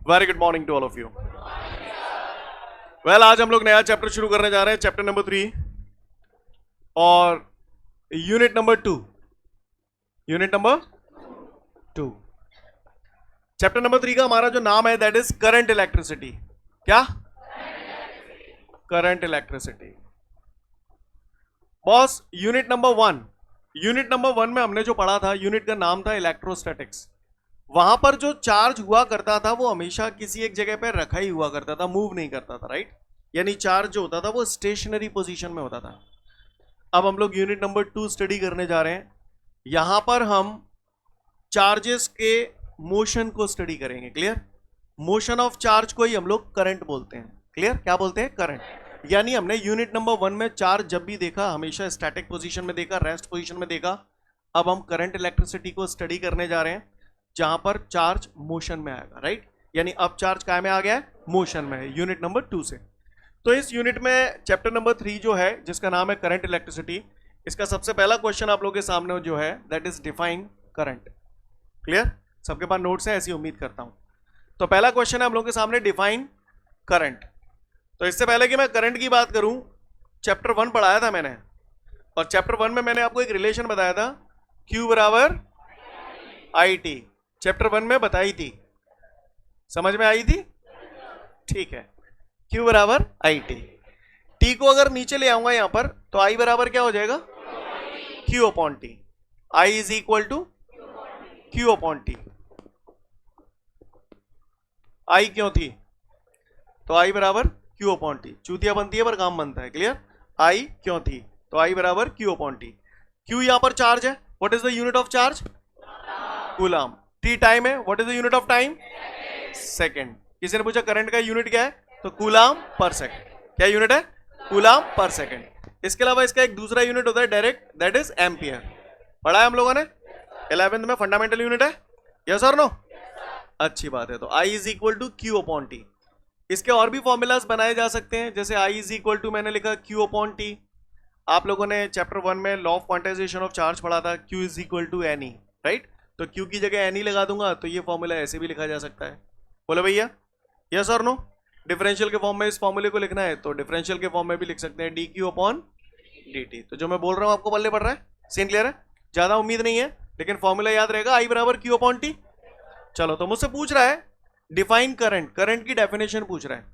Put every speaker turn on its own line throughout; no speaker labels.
Very good morning to all of you. Well, आज हम लोग नया चैप्टर शुरू करने जा रहे हैं, चैप्टर नंबर 3 और unit number 2। Unit number 2, chapter number 3 का हमारा जो नाम है दैट इज करंट इलेक्ट्रिसिटी। क्या? Current electricity. Boss, unit number 1, unit number 1 में हमने जो पढ़ा था, यूनिट का नाम था इलेक्ट्रोस्टैटिक्स। वहां पर जो चार्ज हुआ करता था वो हमेशा किसी एक जगह पर रखा ही हुआ करता था, मूव नहीं करता था, राइट? यानी चार्ज जो होता था वो स्टेशनरी पोजीशन में होता था। अब हम लोग यूनिट नंबर 2 स्टडी करने जा रहे हैं। यहां पर हम चार्जेस के मोशन को स्टडी करेंगे। क्लियर? मोशन ऑफ चार्ज को ही हम लोग करंट बोलते हैं। क्लियर? क्या बोलते हैं? करंट। यानी हमने यूनिट नंबर 1 में चार्ज जब भी देखा हमेशा स्टैटिक पोजीशन में देखा, रेस्ट पोजीशन में देखा। अब हम करंट इलेक्ट्रिसिटी को स्टडी करने जा रहे हैं जहां पर चार्ज मोशन में आएगा, राइट? यानी अब चार्ज काय में आ गया है? मोशन में है, यूनिट नंबर 2 से। तो इस यूनिट में चैप्टर नंबर 3 जो है जिसका नाम है करंट इलेक्ट्रिसिटी, इसका सबसे पहला क्वेश्चन आप लोगों के सामने जो है that is define current. Clear? सबके पास नोट्स है, ऐसी उम्मीद करता हूं। तो पहला क्वेश्चन है हम लोग के सामने, डिफाइन करंट। तो इससे पहले कि मैं करंट की बात करूं, चैप्टर 1 पढ़ाया था मैंने, और चैप्टर 1 में मैंने आपको एक रिलेशन बताया था, Q बराबर IT। चैप्टर 1 में बताई थी, समझ में आई थी? ठीक है, Q बराबर IT। T को अगर नीचे ले आऊंगा यहां पर तो I बराबर क्या हो जाएगा? Q upon T। I is equal to Q upon T। I क्यों थी? तो I बराबर Q अपॉन T। चूतिया बनती है पर काम बनता है। क्लियर? I क्यों थी? तो I बराबर Q अपॉन T। Q यहां पर चार्ज है, what is the unit of charge? Coulomb. T time है, what is the unit of time? Second. किसी ने पूछा करंट का यूनिट क्या है, तो कूलम पर सेकेंड। क्या यूनिट है? Coulomb per second. इसके अलावा इसका एक दूसरा यूनिट होता है डायरेक्ट, दैट इज एम्पियर। पढ़ा है हम लोगों ने 11th में, फंडामेंटल यूनिट है। यस और नो? अच्छी बात है। तो I is equal to Q upon T। इसके और भी फॉर्मूलाज बनाए जा सकते हैं, जैसे I इज इक्वल टू मैंने लिखा Q अपॉन T। आप लोगों ने चैप्टर 1 में law of quantization of charge पढ़ा था, Q is equal to NE, right? तो Q की जगह NE लगा दूंगा तो ये फॉर्मूला ऐसे भी लिखा जा सकता है। बोलो भैया, यस और नो? डिफरेंशियल के फॉर्म में इस फॉर्मूले को लिखना है तो डिफरेंशियल के फॉर्म में भी लिख सकते हैं, dQ अपॉन dt। तो जो मैं बोल रहा हूं आपको पल्ले पड़ रहा है? सीन क्लियर है? ज्यादा उम्मीद नहीं है, लेकिन फॉर्मूला याद रहेगा, I बराबर Q अपॉन T। चलो, तो मुझसे पूछ रहा है डिफाइन करंट, करंट की डेफिनेशन पूछ रहा है।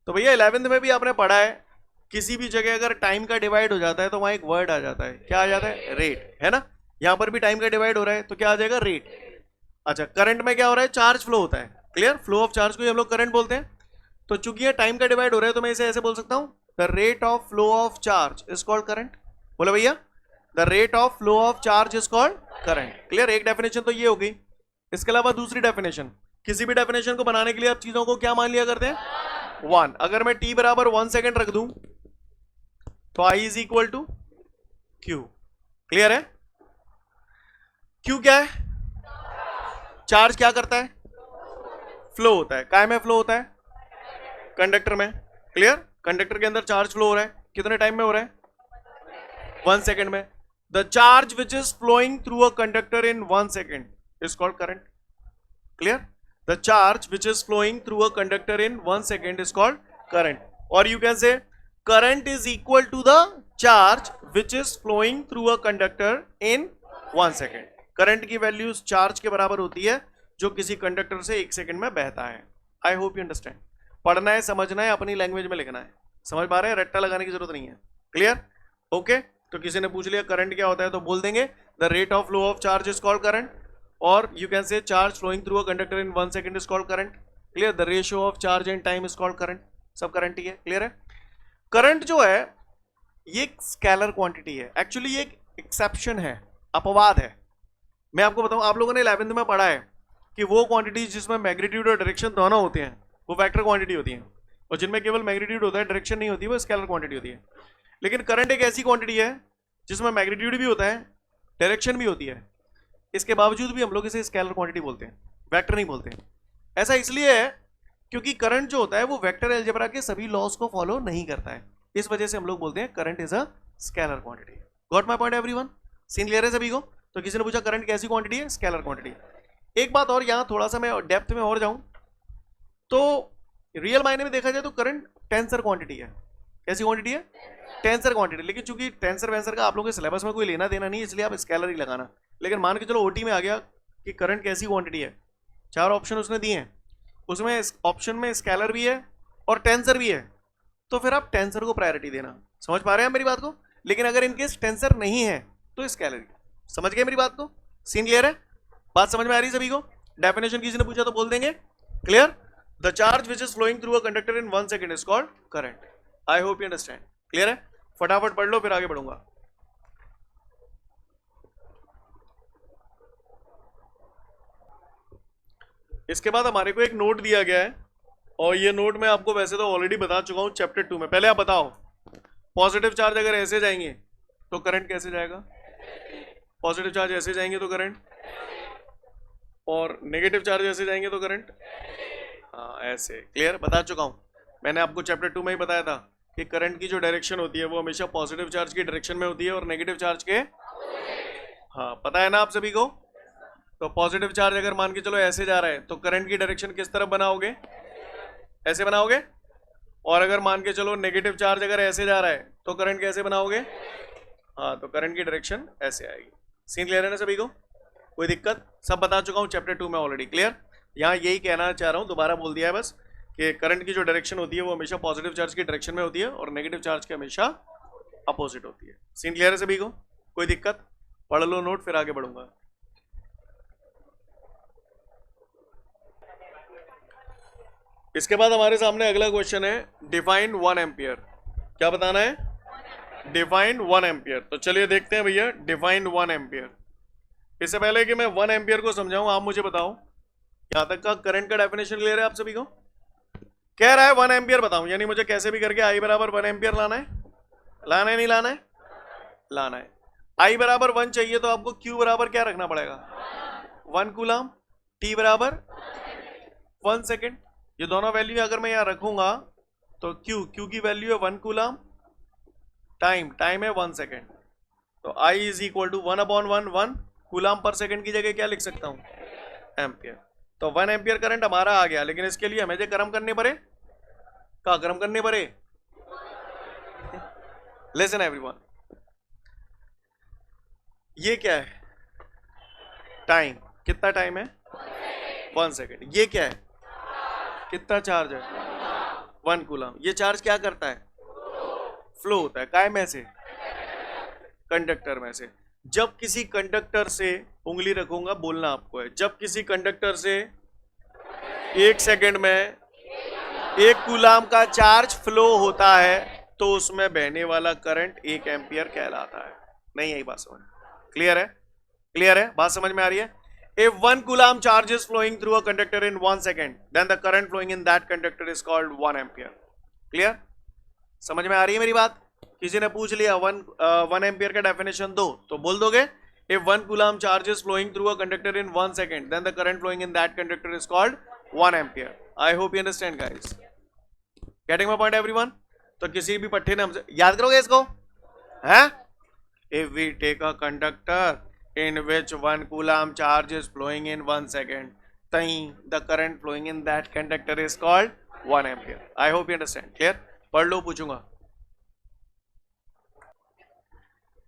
तो भैया 11th में भी आपने पढ़ा है, किसी भी जगह अगर टाइम का डिवाइड हो जाता है तो वहां एक वर्ड आ जाता है। क्या आ जाता है? रेट, है ना? यहां पर भी टाइम का डिवाइड हो रहा है तो क्या आ जाएगा? रेट। अच्छा, करंट में क्या हो रहा है? चार्ज फ्लो होता है। क्लियर? फ्लो ऑफ चार्ज को ही हम लोग करंट बोलते हैं। तो चूंकि ये टाइम का डिवाइड हो रहा है तो मैं इसे ऐसे बोल सकता हूं, the rate of flow of charge is called current. बोलो भैया, the rate of flow of charge is called current. Clear? एक डेफिनेशन तो ये हो गई। इसके अलावा दूसरी डेफिनेशन, किसी भी डेफिनेशन को बनाने के लिए आप चीजों को क्या मान लिया करते हैं? 1। अगर मैं T बराबर 1 सेकेंड रख दूं तो I is equal to Q। Clear है? Q क्या है? चार्ज क्या करता है? फ्लो होता है। काय में फ्लो होता है? कंडक्टर में। क्लियर? कंडक्टर के अंदर चार्ज फ्लो हो रहा है, कितने टाइम में हो रहा है? 1 सेकेंड में। The charge which is flowing through a conductor in 1 second is called current. Clear? The charge which is flowing through a conductor in 1 second is called current. Or you can say current is equal to the charge which is flowing through a conductor in 1 second. Current की value charge के बराबर होती है जो किसी conductor से 1 second में बहता है। I hope you understand. पढ़ना है, समझना है, अपनी लैंग्वेज में लिखना है। समझ पा रहे हैं? रट्टा लगाने की जरूरत नहीं है। क्लियर? ओके? तो किसी ने पूछ लिया करंट क्या होता है तो बोल देंगे the rate of flow of charge is called current. Or you can say charge flowing through a conductor in 1 second is called current. Clear? The ratio of charge and time is called current. सब current ही है। Clear है? Current जो है ये एक scalar quantity है। Actually ये एक एक्सेप्शन है, अपवाद है। मैं आपको बताऊं, आप लोगों ने 11th में पढ़ा है कि वो क्वांटिटी जिसमें मैग्नीट्यूड और डायरेक्शन दोनों होते हैं वो वेक्टर क्वांटिटी होती है, और जिनमें केवल मैग्नीट्यूड होता है डायरेक्शन नहीं होती वो स्केलर क्वांटिटी होती है। लेकिन करंट एक ऐसी क्वांटिटी है जिसमें मैग्नीट्यूड भी होता है, डायरेक्शन भी होती है, इसके बावजूद भी हम लोग इसे स्केलर क्वांटिटी बोलते हैं, वेक्टर नहीं बोलते हैं। ऐसा इसलिए है क्योंकि करंट जो होता है वो वेक्टर अलजेब्रा के सभी लॉस को फॉलो नहीं करता है, इस वजह से हम लोग बोलते हैं current is a scalar quantity. Got my point everyone? Scene clear है सभी को? तो किसी ने पूछा करंट कैसी क्वांटिटी है? Scalar quantity. एक बात और, यहां थोड़ा सा मैं डेप्थ में और जाऊं, तो रियल मायने में देखा जाए तो करंट टेंसर क्वांटिटी है। कैसी क्वांटिटी है? Tensor quantity. लेकिन चूंकि टेंसर वेंसर का आप लोगों के सिलेबस में कोई लेना देना नहीं है, इसलिए आप स्केलर ही लगाना। लेकिन मान के चलो ओटी में आ गया कि करंट कैसी क्वांटिटी है, 4 ऑप्शन उसने दिए हैं, उसमें ऑप्शन में स्केलर भी है और टेंसर भी है, तो फिर आप टेंसर को प्रायोरिटी देना। समझ पा रहे हैं मेरी बात को? लेकिन अगर इनकेस टेंसर नहीं है तो स्केलर। समझ गए मेरी बात को? सीन क्लियर है? बात समझ में आ रही है सभी को? डेफिनेशन किसी ने पूछा तो बोल देंगे। Clear? The charge which is flowing through a conductor in 1 second is called current. I hope you understand. Clear है? फटाफट पढ़ लो फिर आगे बढ़ूंगा। इसके बाद हमारे को एक नोट दिया गया है, और ये नोट मैं आपको वैसे तो ऑलरेडी बता चुका हूं चैप्टर 2 में। पहले आप बताओ, पॉजिटिव चार्ज अगर ऐसे जाएंगे तो करंट कैसे जाएगा? पॉजिटिव चार्ज ऐसे जाएंगे तो करंट, और नेगेटिव चार्ज ऐसे जाएंगे तो करंट। हाँ ऐसे। क्लियर? बता चुका हूं मैंने आपको चैप्टर 2 में ही बताया था कि करंट की जो डायरेक्शन होती है वो हमेशा पॉजिटिव चार्ज की डायरेक्शन में होती है और नेगेटिव चार्ज के। हाँ पता है ना आप सभी को? तो पॉजिटिव चार्ज अगर मान के चलो ऐसे जा रहा है तो करंट की डायरेक्शन किस तरफ बनाओगे? ऐसे बनाओगे। और अगर मान के चलो नेगेटिव चार्ज अगर ऐसे जा रहा है तो करंट कैसे बनाओगे? हाँ तो करंट की डायरेक्शन ऐसे आएगी। सीन क्लियर है ना सभी को? कोई दिक्कत? सब बता चुका हूँ चैप्टर 2 में ऑलरेडी। क्लियर? यहाँ यही कहना चाह रहा हूँ, दोबारा बोल दिया है बस, कि करंट की जो डायरेक्शन होती है वो हमेशा पॉजिटिव चार्ज की डायरेक्शन में होती है और नेगेटिव चार्ज की हमेशा अपोजिट होती है। सीन क्लियर है सभी को? कोई दिक्कत? पढ़ लो नोट फिर आगे बढ़ूंगा। इसके बाद हमारे सामने अगला क्वेश्चन है, डिफाइन 1 एम्पियर। क्या बताना है? Define 1 ampere. तो चलिए देखते हैं भैया, डिफाइन 1 एम्पियर। इससे पहले कि मैं 1 एम्पियर को समझाऊं, आप मुझे बताओ यहां तक का करंट का डेफिनेशन क्लियर है आप सभी को? कह रहा है 1 एम्पियर बताऊं, यानी मुझे कैसे भी करके आई बराबर 1 एम्पियर लाना है। लाना है नहीं लाना है? लाना है। आई बराबर 1 चाहिए तो आपको क्यू बराबर क्या रखना पड़ेगा? 1 कूलम। टी बराबर 1 सेकेंड। ये दोनों वैल्यू अगर मैं यहां रखूंगा तो क्यू की वैल्यू है 1 कूलम, टाइम है 1 सेकेंड। तो I is equal to 1/1 coulomb per second की जगह क्या लिख सकता हूं? एम्पियर। तो 1 एम्पियर करंट हमारा आ गया, लेकिन इसके लिए हमें जो गर्म करने पड़े, क्या गर्म करने पड़े? लिसन एवरीवन, ये क्या है? टाइम। कितना टाइम है? 1 सेकेंड। ये क्या है? कितना चार्ज है? 1 कूलम। ये चार्ज क्या करता है? फ्लो होता है। काय में से? कंडक्टर में से। जब किसी कंडक्टर से, उंगली रखूंगा बोलना आपको है, जब किसी कंडक्टर से 1 सेकेंड में 1 कूलम का चार्ज फ्लो होता है तो उसमें बहने वाला करंट 1 एम्पियर कहलाता है। नहीं आई बात समझ? क्लियर है? क्लियर है? बात समझ में आ रही है? If 1 coulomb charge is flowing through a conductor in 1 second, then the current flowing in that conductor is called 1 ampere. Clear? समझ में आ रही है मेरी बात? किसी ने पूछ लिया 1 एम्पियर का डेफिनेशन दो, तो बोल दोगे if 1 coulomb charge is flowing through a conductor in 1 second, then the current flowing in that conductor is called 1 ampere. I hope you understand guys. Getting my point everyone? तो किसी भी पट्टे ने हमसे याद करोगे इसको? हैं? If we take a conductor in which 1 coulomb charge is flowing in 1 second, then the current flowing in that conductor is called 1 ampere. I hope you understand. Clear? पढ़ लो, पूछूंगा।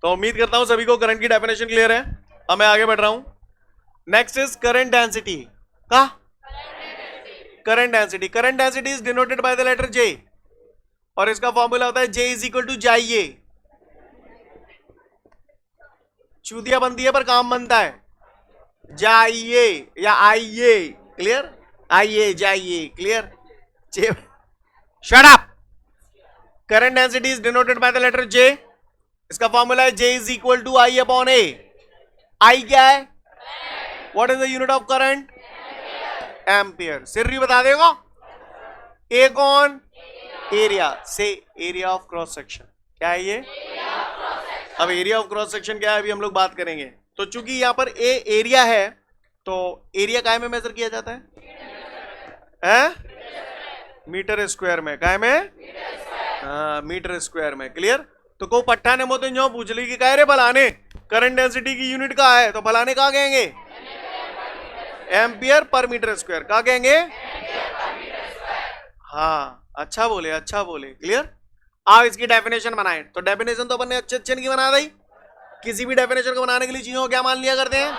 तो उम्मीद करता हूं सभी को करंट की डेफिनेशन क्लियर है। अब मैं आगे बढ़ रहा हूं। Next is current density. का current density. Current density is denoted by the letter J, और इसका फॉर्मूला होता है J इज इक्वल टू जाइए। चूतिया बनती है पर काम बनता है। जाइए या आइए। क्लियर? आइए जाइए। Clear? Shut up. Current density is denoted by the letter J। इसका फॉर्मूला है J is equal to I upon A। I क्या है? What is the unit of current? Ampere. सिर्री बता देगा। A कौन? एरिया से, एरिया ऑफ क्रॉस सेक्शन। क्या है ये? अब एरिया ऑफ क्रॉस सेक्शन क्या है अभी हम लोग बात करेंगे। तो चूंकि यहां पर ए एरिया है, तो एरिया काय में मेजर किया जाता है? मीटर स्क्वायर में। काय में? हाँ मीटर स्क्वायर में। क्लियर? तो को पट्टा ने मोते जो पूछ ली कि कह रहे फलाने करंट डेंसिटी की यूनिट कहाँ है, तो फलाने कहाँ कहेंगे? Ampere per metre square. कहाँ कहेंगे? हाँ अच्छा बोले, अच्छा बोले, क्लियर। आप इसकी डेफिनेशन बनाए, तो डेफिनेशन तो अपन ने अच्छे अच्छे की बना दी। किसी भी डेफिनेशन को बनाने के लिए चीजों को क्या मान लिया करते हैं,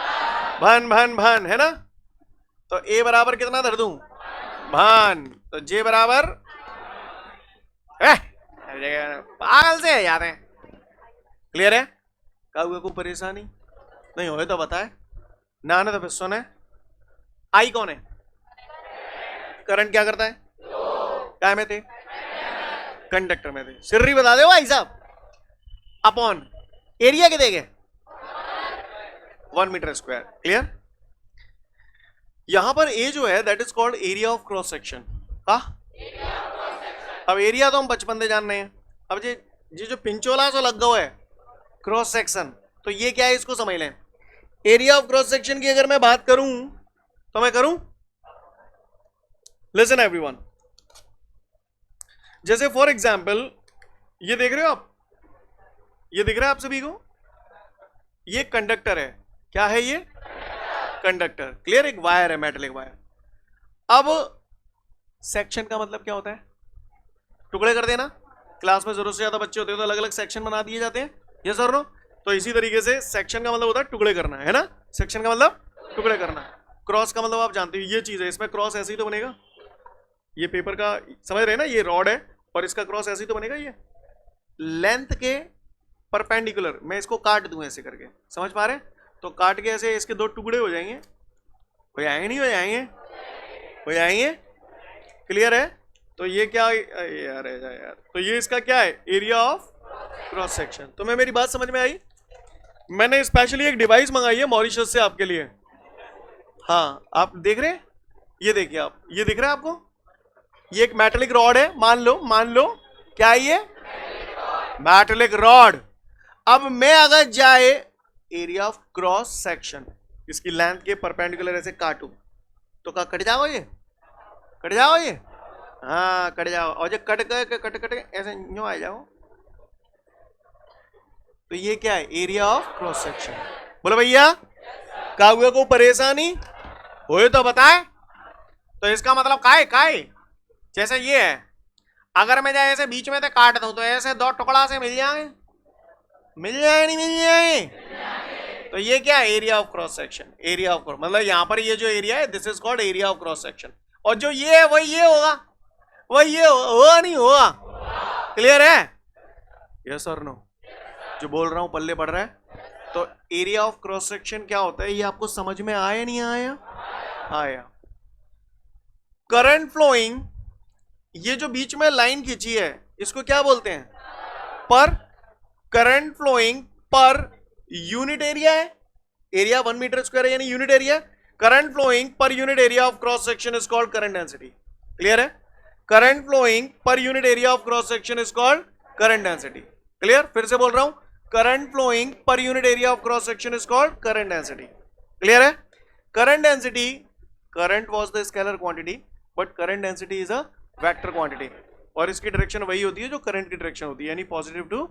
भन भन भन, है ना। तो ए बराबर कितना धर दूं, भन, तो जे बराबर पागल से याद है, क्लियर है। काउके को परेशानी नहीं हो तो बताए ना, तो फिर सुने। आई कौन है, करंट क्या करता है, क्या में थे, कंडक्टर में थे। सिर्री बता दे भाई साहब, अपॉन एरिया के देंगे 1 मीटर स्क्वायर, क्लियर। यहां पर ए जो है that is called area of cross section. अब एरिया तो हम बचपन से जान रहे हैं। अब ये जो पिंचोला सो लग गया है क्रॉस सेक्शन, तो ये क्या है इसको समझ लें। एरिया ऑफ क्रॉस सेक्शन की अगर मैं बात करूं तो मैं करूं, लिसन एवरीवन। जैसे फॉर एग्जांपल ये देख रहे हो आप, ये दिख रहा है आप सभी को, ये कंडक्टर है। क्या है ये, कंडक्टर, क्लियर। एक वायर है, मेटलिक वायर। अब सेक्शन का मतलब क्या होता है, टुकड़े कर देना। क्लास में जरूरत से ज्यादा बच्चे होते हैं तो अलग अलग सेक्शन बना दिए जाते हैं, यस और नो। तो इसी तरीके से सेक्शन का मतलब होता है टुकड़े करना, है ना। सेक्शन का मतलब टुकड़े करना। क्रॉस का मतलब आप जानते हो, ये चीज है, इसमें क्रॉस ऐसे ही तो बनेगा। ये पेपर का समझ रहे हैं ना, ये रॉड है और इसका क्रॉस ऐसे ही तो बनेगा। ये लेंथ के परपेंडिकुलर मैं इसको काट दूं ऐसे करके, समझ पा रहे हैं। तो काट के ऐसे इसके दो टुकड़े हो जाएंगे, हो जाएंगे नहीं हो जाएंगे, हो जाएंगे, क्लियर है। तो ये क्या यार है यार, तो ये इसका क्या है, एरिया ऑफ क्रॉस सेक्शन। तो मैं, मेरी बात समझ में आई। मैंने स्पेशली एक डिवाइस मंगाई है मॉरिशस से आपके लिए। हाँ आप देख रहे हैं, ये देखिए आप, ये दिख रहा है आपको, ये एक मेटलिक रॉड है, मान लो क्या है ये, मेटलिक रॉड। अब मैं अगर जाए एरिया ऑफ क्रॉस सेक्शन, इसकी लेंथ के परपेंडिकुलर ऐसे काटू तो क्या कट जाओ ये, कट जाओ ये, हाँ कट जाओ। और जो कट ऐसे यूं आ जाओ, तो ये क्या है, एरिया ऑफ क्रॉस सेक्शन। बोलो भैया, काउए को परेशानी हो तो बताए। तो इसका मतलब काय जैसे ये है, अगर मैं जाए ऐसे बीच में से काट दूं तो ऐसे दो टुकड़ा से मिल जाए नहीं मिल जाए। तो ये क्या है, area of cross section. Area of cross मतलब यहां पर ये जो एरिया है this is called area of cross section. और जो ये है वही ये होगा, वही ये होगा नहीं होगा, क्लियर है, यस और नो। जो बोल रहा हूं पल्ले पड़ रहा है। तो एरिया ऑफ क्रॉस सेक्शन क्या होता है, ये आपको समझ में आया नहीं आया, आया। करंट फ्लोइंग, ये जो बीच में लाइन खींची है इसको क्या बोलते हैं, पर। Current flowing per unit area है, एरिया 1 मीटर स्क्वायर है यानी unit area. Current flowing per unit area of cross section is called current density, clear है। Current flowing per unit area of cross section is called current density, clear. फिर से बोल रहा हूं, current flowing per unit area of cross section is called current density, clear है। Current density, current was the scalar quantity but current density is a vector quantity, और इसकी direction वही होती है जो करंट की डायरेक्शन होती है, यानी positive to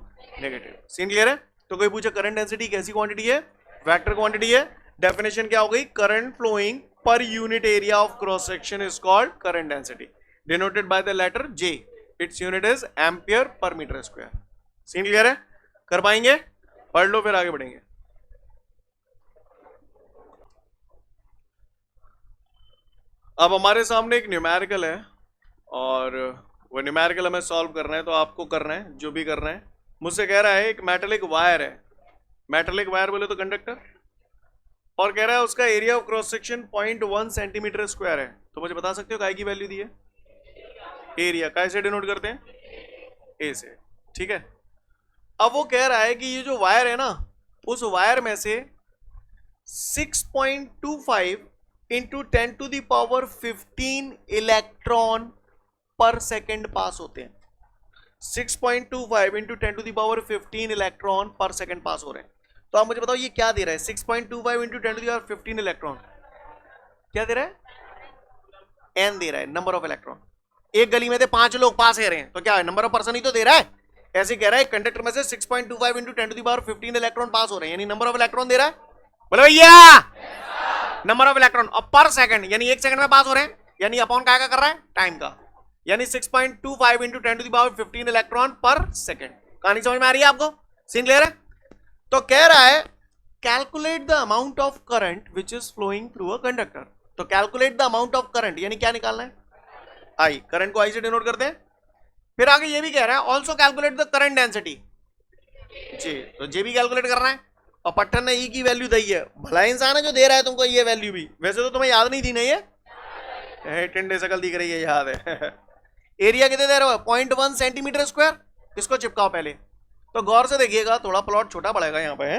negative. Scene clear है। तो कोई पूछे करंट डेंसिटी कैसी क्वांटिटी है, वेक्टर क्वांटिटी है। डेफिनेशन क्या हो गई, current flowing per unit area of cross section is called current density, denoted by the letter J। It's unit is ampere per metre square. Scene clear है, कर पाएंगे, पढ़ लो फिर आगे बढ़ेंगे। अब हमारे सामने एक न्यूमेरिकल है और वो न्यूमेरिकल हमें सॉल्व करना है, तो आपको करना है जो भी करना है। मुझसे कह रहा है एक मेटलिक वायर है, मेटलिक वायर बोले तो कंडक्टर, और कह रहा है उसका area of cross section 0.1 centimetre square है। तो मुझे बता सकते हो काय की वैल्यू दी है, एरिया काय से डिनोट करते हैं, ए से, ठीक है। अब वो कह रहा है कि ये जो वायर है ना, उस वायर में से 6.25 इंटू 10⁻15 इलेक्ट्रॉन पर सेकेंड पास होते हैं। 6.25 इंटू 10⁻15 इलेक्ट्रॉन पर सेकेंड पास हो रहे हैं। तो आप मुझे बताओ ये क्या दे रहा है, 6.25 इंटू 10⁻15 इलेक्ट्रॉन क्या दे रहा है, एन दे रहा है, नंबर ऑफ इलेक्ट्रॉन। एक गली में थे 5 लोग पास है रहे हैं, तो क्या है, नंबर ऑफ पर्सन ही तो दे रहा है। ऐसे कह रहा है कंडक्टर में से 6.25 इंटू 10⁻15 इलेक्ट्रॉन पास हो रहे हैं, यानी नंबर ऑफ इलेक्ट्रॉन दे रहा है। बोलो भैया, नंबर ऑफ इलेक्ट्रॉन और पर सेकंड, यानी 1 सेकंड में पास हो रहे हैं, यानी अपॉन क्या कर रहा है, टाइम का। यानी 6.25 into 10 to the power 15 electron per second. कहानी समझ में आ रही है आपको? सीन क्लियर है? तो कह रहा है calculate the amount of current which is flowing through a conductor. तो calculate the amount of current यानी क्या निकालना है? आई। करंट को आई से डिनोट करते हैं। फिर आगे ये भी कह रहा है also calculate the current density जी। तो जे भी कैलकुलेट करना है और पट्टन ने ई की वैल्यू दी है। भला इंसान है जो दे रहा है तुमको ये वैल्यू भी। वैसे तो तुम्हें याद नहीं थी ना ये टिंडे शकल दिख रही है, याद है। एरिया कितने दे रहे हो? 0.1 सेंटीमीटर स्क्वायर। इसको चिपकाओ पहले। तो गौर से देखिएगा, थोड़ा प्लॉट छोटा पड़ेगा यहाँ पे।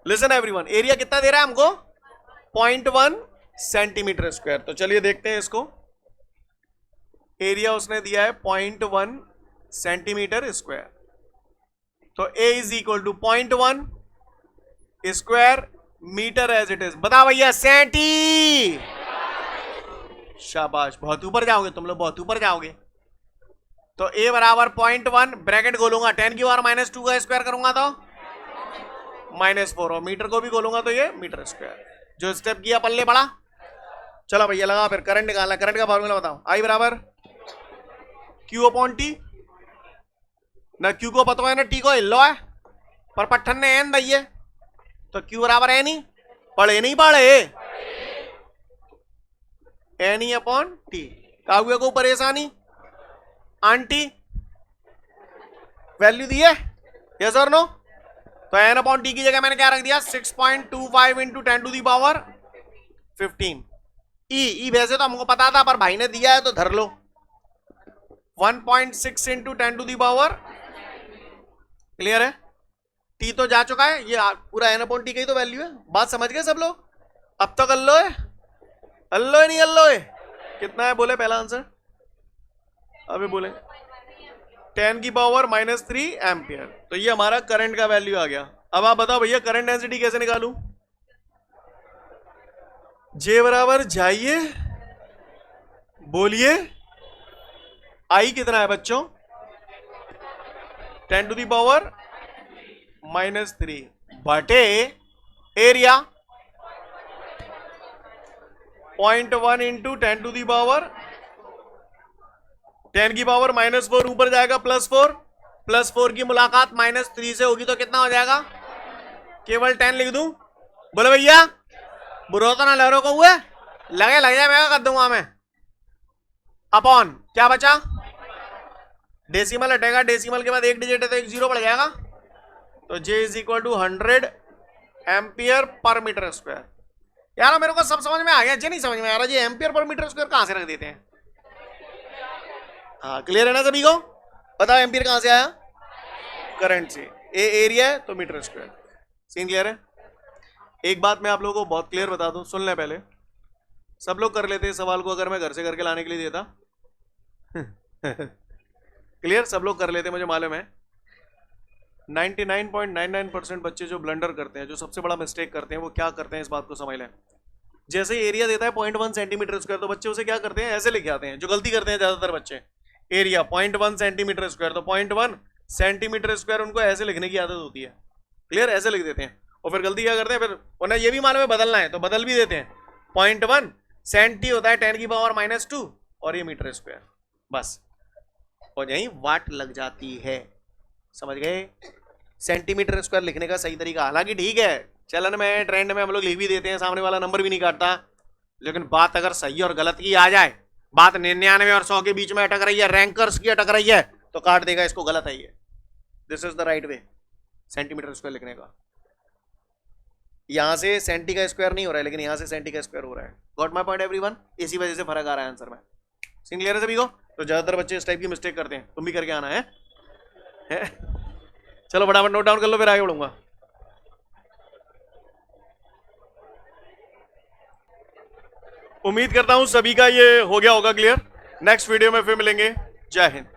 लिसन एवरीवन, एरिया कितना दे रहा है हमको? 0.1 सेंटीमीटर स्क्वायर। तो चलिए देखते हैं इसको। एरिया उसने दिया है 0.1 सेंटीमीटर स्क्वायर। तो A is equal to 0.1 square metre as it is. बताओ भैया सेंटी। शाबाश, बहुत ऊपर जाओगे तुम लोग, बहुत ऊपर जाओगे। तो A बराबर 0.1 ब्रैकेट खोलूंगा 10 की पावर -2 का स्क्वायर करूंगा तो -4 और मीटर को भी खोलूंगा तो ये मीटर स्क्वायर। जो स्टेप किया पल्ले पड़ा। चलो भैया लगा, फिर करंट निकालना। करंट का फॉर्मूला बताओ। I बराबर Q अपॉन T। ना Q को पता है ना T को हिल्लो है, पर पट्ठन ने एन दी है तो Q बराबर एन ही पढ़े नहीं पढ़े एन ही अपॉन T। काहुए को परेशानी आंटी वैल्यू दी है यस और नो? तो एन अपॉन टी की जगह मैंने क्या रख दिया? 6.25 इंटू 10 टू दी पावर 15। ई वैसे तो हमको पता था पर भाई ने दिया है तो धर लो। 1.6 into 10 to the power. Clear है? टी तो जा चुका है, ये पूरा एन अपॉन टी की तो वैल्यू है। बात समझ गए सब लोग? अब तक अल्लो है, अल्लो है नहीं अल्लो है? कितना है बोले पहला आंसर? अभी बोले 10 की पावर -3 एम्पियर। तो ये हमारा करंट का वैल्यू आ गया। अब आप बताओ भैया करंट डेंसिटी कैसे निकालूं? जे बराबर जाइए बोलिए आई कितना है बच्चों? 10 टू दी पावर -3 बटे area 0.1 into 10 to the power 10 की पावर -4 ऊपर जाएगा +4 +4 की मुलाकात -3 से होगी तो कितना हो जाएगा? केवल 10 लिख दूं? बोले भैया बुरा तो ना लहरों को हुए लगे लग जाए मैं कर दूंगा मैं। अपॉन क्या बचा? डेसिमल हटेगा, डेसिमल के बाद एक डिजिट है तो एक जीरो पड़ जाएगा। तो J is equal to 100 ampere per metre square. यार मेरे को सब समझ में आ गया, जे नहीं समझ में आ रहा जी एम्पियर पर मीटर स्क्वायर कहां से रख देते हैं? हाँ क्लियर है ना सभी को? बताओ एम्पियर कहां से आया? करंट से। एरिया है तो मीटर स्क्वायर। सीन क्लियर है? एक बात मैं आप लोगों को बहुत क्लियर बता दूं, सुन ले पहले। सब लोग कर लेते हैं सवाल को अगर मैं घर से करके लाने के लिए देता। क्लियर? सब लोग कर लेते, मुझे मालूम है। 99.99% बच्चे जो ब्लंडर करते हैं, जो सबसे बड़ा मिस्टेक करते हैं, वो क्या करते हैं इस बात को समझ लें। जैसे ही एरिया देता है 0.1 सेंटीमीटर स्क्वायर तो बच्चे उसे क्या करते हैं? ऐसे लिख आते हैं। जो गलती करते हैं ज्यादातर बच्चे, एरिया 0.1 सेंटीमीटर स्क्वायर तो 0.1 सेंटीमीटर स्क्वायर उनको ऐसे लिखने की आदत होती है। क्लियर? ऐसे लिख देते हैं और फिर गलती क्या करते हैं, फिर उन्हें ये भी मालूम है बदलना है तो बदल भी देते हैं। 0.1 सेंटी होता है 10 की पावर -2 और ये मीटर स्क्वायर, बस। और यही वाट लग जाती है। समझ गए? सेंटीमीटर स्क्वायर लिखने का सही तरीका, हालांकि ठीक है चलन में ट्रेंड में हम लोग लिख भी देते हैं, सामने वाला नंबर भी नहीं काटता, लेकिन बात अगर सही और गलत की आ जाए, बात 99 और 100 के बीच में अटक रही है, रैंकर्स की अटक रही है, तो काट देगा इसको गलत है ये। This is the right way centimetre square लिखने का। यहां से सेंटी का स्क्वायर नहीं हो रहा है, लेकिन यहां से सेंटी का स्क्वायर हो रहा है। Got my point everyone? इसी वजह से फर्क आ रहा है आंसर में। सीन क्लियर है सभी को? तो ज्यादातर बच्चे इस टाइप की मिस्टेक करते हैं, तुम भी करके आना है? चलो फटाफट नोट डाउन कर लो फिर आगे बढ़ूंगा। उम्मीद करता हूं सभी का ये हो गया होगा क्लियर। नेक्स्ट वीडियो में फिर मिलेंगे। जय हिंद।